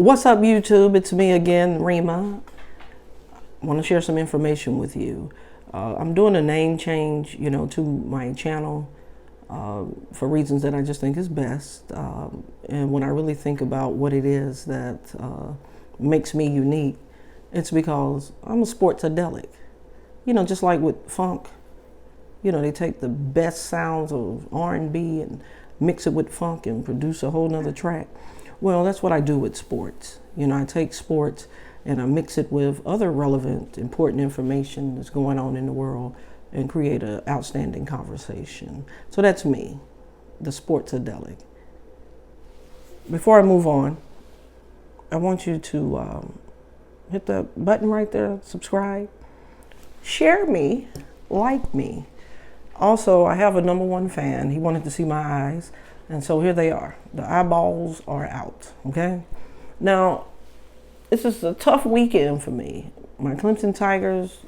What's up, YouTube? It's me again, Rima. I want to share some information with you. I'm doing a name change, to my channel for reasons that I just think is best. And when I really think about what it is that makes me unique, it's because I'm a Sports-A-Delic. Just like with funk, they take the best sounds of R&B and mix it with funk and produce a whole nother track. Well, that's what I do with sports. I take sports and I mix it with other relevant, important information that's going on in the world and create an outstanding conversation. So that's me, the Sports-A-Delic. Before I move on, I want you to hit the button right there, subscribe, share me, like me. Also, I have a #1 fan. He wanted to see my eyes. And so here they are. The eyeballs are out, okay? Now, this is a tough weekend for me. My Clemson Tigers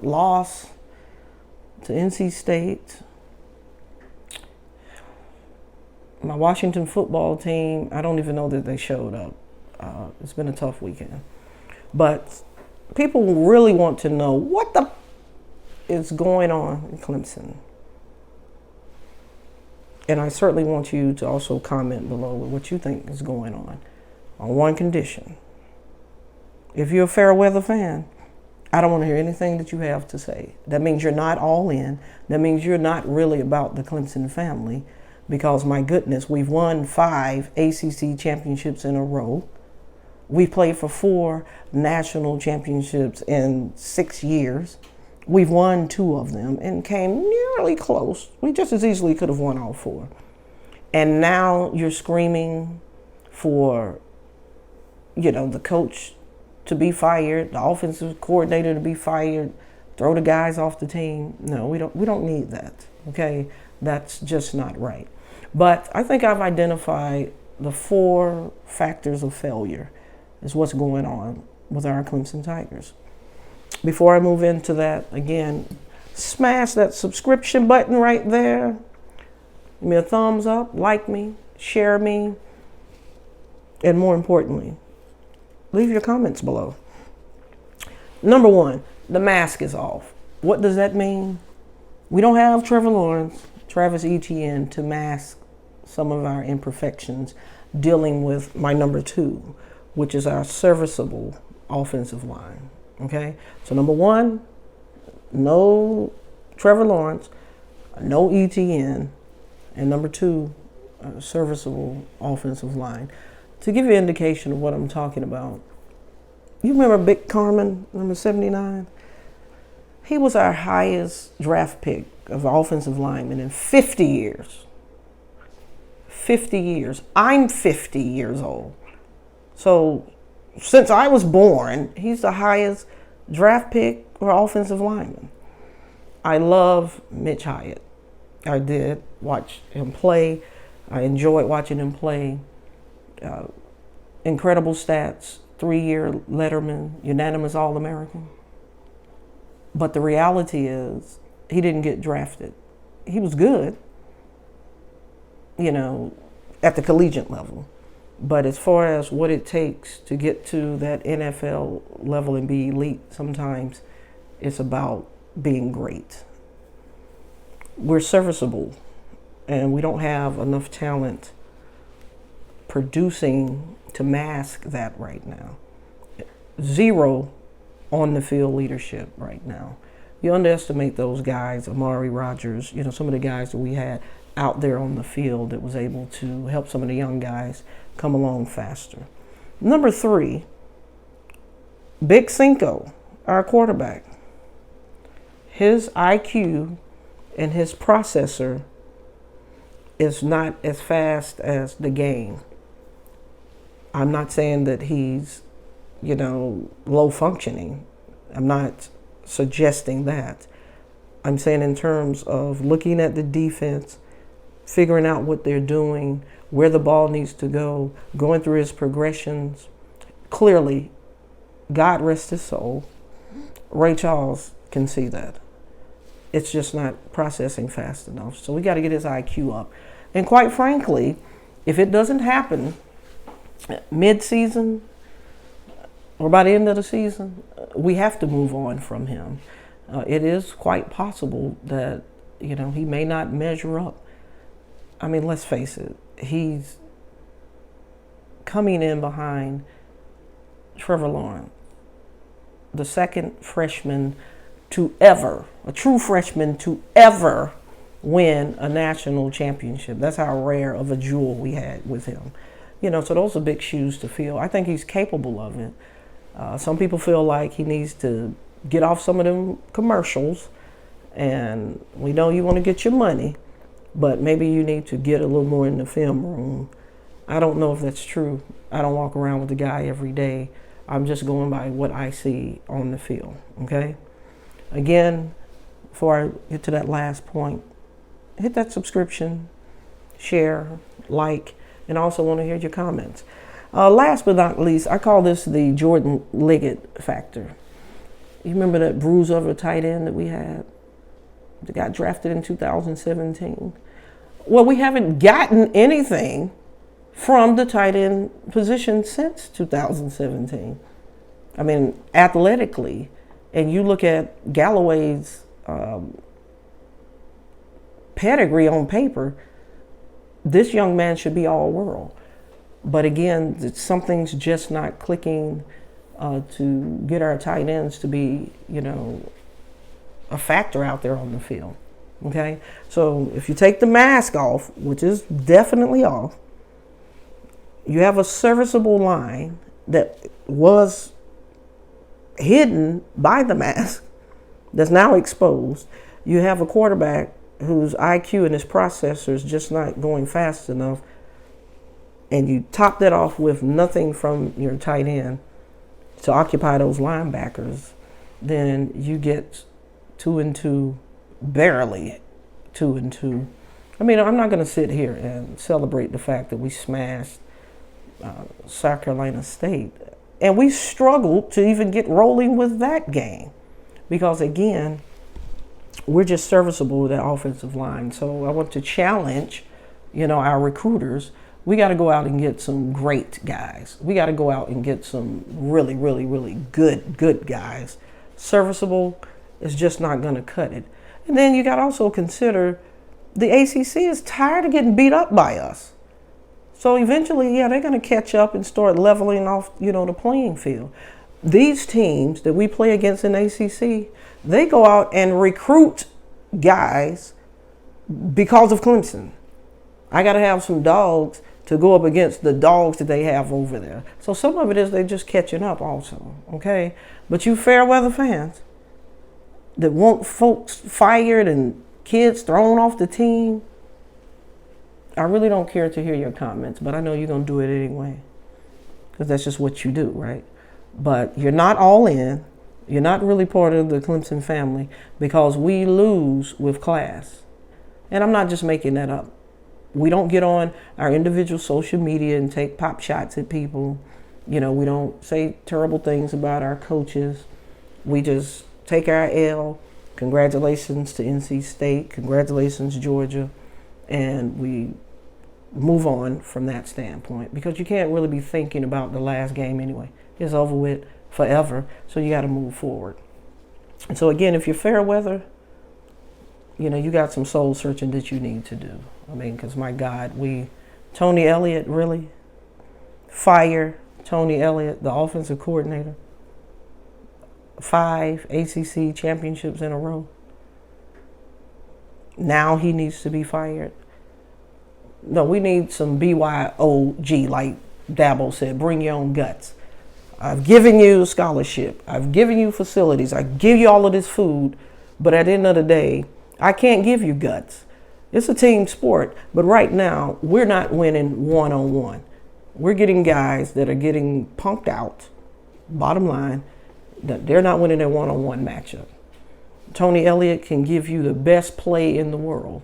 lost to NC State. My Washington football team, I don't even know that they showed up. It's been a tough weekend. But people really want to know what the is going on in Clemson. And I certainly want you to also comment below with what you think is going on one condition. If you're a fair weather fan, I don't want to hear anything that you have to say. That means you're not all in. That means you're not really about the Clemson family, because my goodness, we've won 5 ACC championships in a row. We played for 4 national championships in 6 years. We've won 2 of them and came nearly close. We just as easily could have won all 4. And now you're screaming for, the coach to be fired, the offensive coordinator to be fired, throw the guys off the team. No, we don't need that. Okay, that's just not right. But I think I've identified the 4 factors of failure is what's going on with our Clemson Tigers. Before I move into that, again, smash that subscription button right there. Give me a thumbs up, like me, share me, and more importantly, leave your comments below. #1, the mask is off. What does that mean? We don't have Trevor Lawrence, Travis Etienne to mask some of our imperfections dealing with my #2, which is our serviceable offensive line. Okay, so #1, no Trevor Lawrence, no ETN, and #2, serviceable offensive line. To give you an indication of what I'm talking about, you remember Big Carmen, number 79? He was our highest draft pick of offensive lineman in 50 years. 50 years. I'm 50 years old. So since I was born, he's the highest draft pick or offensive lineman. I love Mitch Hyatt. I did watch him play. I enjoyed watching him play. Incredible stats, 3-year Letterman, unanimous All-American. But the reality is, he didn't get drafted. He was good, at the collegiate level. But as far as what it takes to get to that NFL level and be elite, sometimes it's about being great. We're serviceable, and we don't have enough talent producing to mask that right now. 0 on the field leadership right now. You underestimate those guys, Amari Rodgers, some of the guys that we had out there on the field that was able to help some of the young guys come along faster. #3, Big Cinco, our quarterback. His IQ and his processor is not as fast as the game. I'm not saying that he's, low functioning. I'm not suggesting that. I'm saying in terms of looking at the defense, figuring out what they're doing, where the ball needs to go, going through his progressions. Clearly, God rest his soul, Ray Charles can see that. It's just not processing fast enough. So we got to get his IQ up. And quite frankly, if it doesn't happen mid-season, or by the end of the season, we have to move on from him. It is quite possible that, he may not measure up. I mean, let's face it, he's coming in behind Trevor Lawrence, the second freshman to ever, a true freshman to ever win a national championship. That's how rare of a jewel we had with him. So those are big shoes to fill. I think he's capable of it. Some people feel like he needs to get off some of them commercials, and we know you want to get your money, but maybe you need to get a little more in the film room. I don't know if that's true. I don't walk around with the guy every day. I'm just going by what I see on the field, okay? Again, before I get to that last point, hit that subscription, share, like, and I also want to hear your comments. Last but not least, I call this the Jordan Liggett factor. You remember that bruise over tight end that we had that got drafted in 2017? Well, we haven't gotten anything from the tight end position since 2017. I mean, athletically, and you look at Galloway's pedigree on paper, this young man should be all world. But again, something's just not clicking to get our tight ends to be, a factor out there on the field. Okay? So if you take the mask off, which is definitely off, you have a serviceable line that was hidden by the mask that's now exposed. You have a quarterback whose IQ and his processor is just not going fast enough, and you top that off with nothing from your tight end to occupy those linebackers, then you get 2-2, barely 2-2. I mean, I'm not going to sit here and celebrate the fact that we smashed South Carolina State, and we struggled to even get rolling with that game because, again, we're just serviceable with that offensive line. So I want to challenge, our recruiters. We got to go out and get some great guys. We got to go out and get some really, really, really good guys. Serviceable is just not going to cut it. And then you got to also consider the ACC is tired of getting beat up by us. So eventually, they're going to catch up and start leveling off, the playing field. These teams that we play against in ACC, they go out and recruit guys because of Clemson. I got to have some dogs to go up against the dogs that they have over there. So some of it is they're just catching up also, okay? But you fair weather fans that want folks fired and kids thrown off the team, I really don't care to hear your comments, but I know you're going to do it anyway because that's just what you do, right? But you're not all in. You're not really part of the Clemson family because we lose with class. And I'm not just making that up. We don't get on our individual social media and take pop shots at people. We don't say terrible things about our coaches. We just take our L. Congratulations to NC State. Congratulations, Georgia. And we move on from that standpoint because you can't really be thinking about the last game anyway. It's over with forever, so you got to move forward. And so again, if you're fair weather, you got some soul searching that you need to do. I mean, because my God, Tony Elliott, really? Fire Tony Elliott, the offensive coordinator. 5 ACC championships in a row. Now he needs to be fired. No, we need some BYOG, like Dabo said, bring your own guts. I've given you a scholarship. I've given you facilities. I give you all of this food. But at the end of the day, I can't give you guts. It's a team sport. But right now, we're not winning one-on-one. We're getting guys that are getting punked out, bottom line, that they're not winning their one-on-one matchup. Tony Elliott can give you the best play in the world.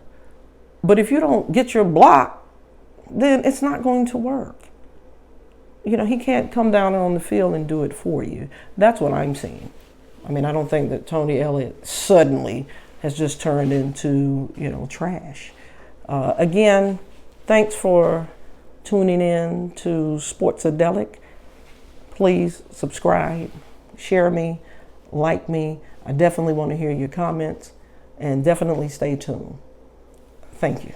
But if you don't get your block, then it's not going to work. He can't come down on the field and do it for you. That's what I'm seeing. I mean, I don't think that Tony Elliott suddenly has just turned into, trash. Again, thanks for tuning in to Sports-A-Delic. Please subscribe, share me, like me. I definitely want to hear your comments, and definitely stay tuned. Thank you.